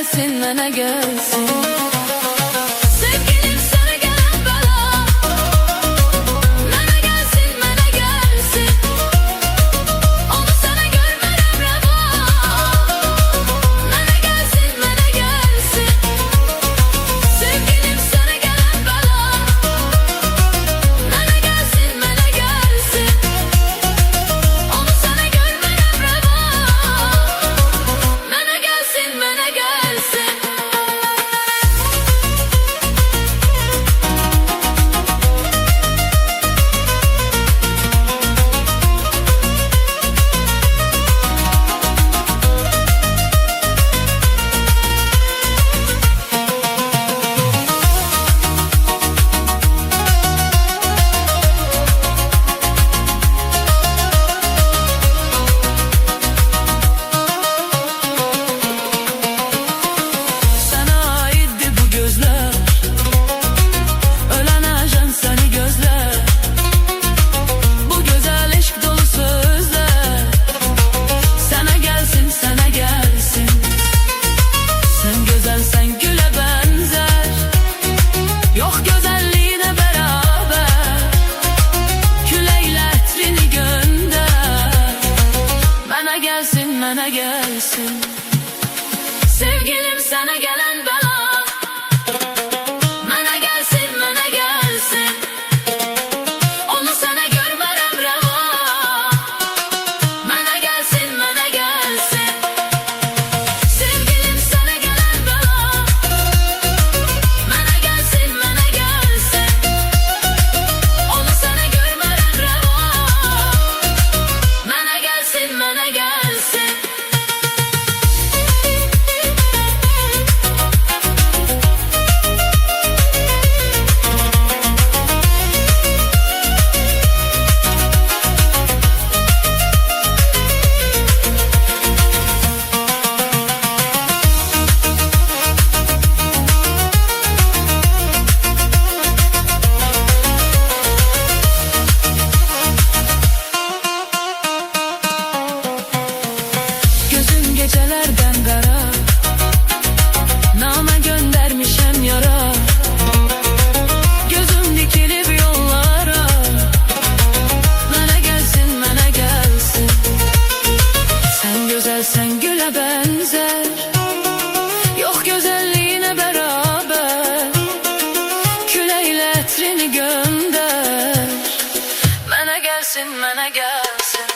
gelsin, mənə gelsin. Sevgilim sana gelen bela, mənə gelsin, mənə gelsin. Onu sana görmərəm rəva, mənə gelsin, mənə gelsin. Sevgilim sana gelen bela, mənə gelsin, mənə gelsin. Onu sana görmərəm rəva, mənə gelsin, mənə gelsin. Sana aitdi bu gözler, ölen ajan seni gözler. Bu güzel aşk dolu sözler, sana gelsin, sana gelsin. Sen güzelsen güle benzer, yok güzelliğine beraber. Küleyle etrini gönder, bana gelsin, bana gelsin. Sevgilim sana gelen bela, mənə gelsin, mənə gelsin. Onu sana görmərəm rəva, mənə gelsin, mənə gelsin. Sevgilim sana gelen bela, mənə gelsin, mənə gelsin. Onu sana görmərəm rəva, mənə gelsin, mənə gelsin. Gözüm gecelerden kara, name göndermişem yara. Gözüm dikilip yollara, mənə gelsin, mənə gelsin. Sen güzelsen güle benzer, yok güzelliğine beraber. Küleyle etrini gönder, mənə gelsin, mənə gelsin.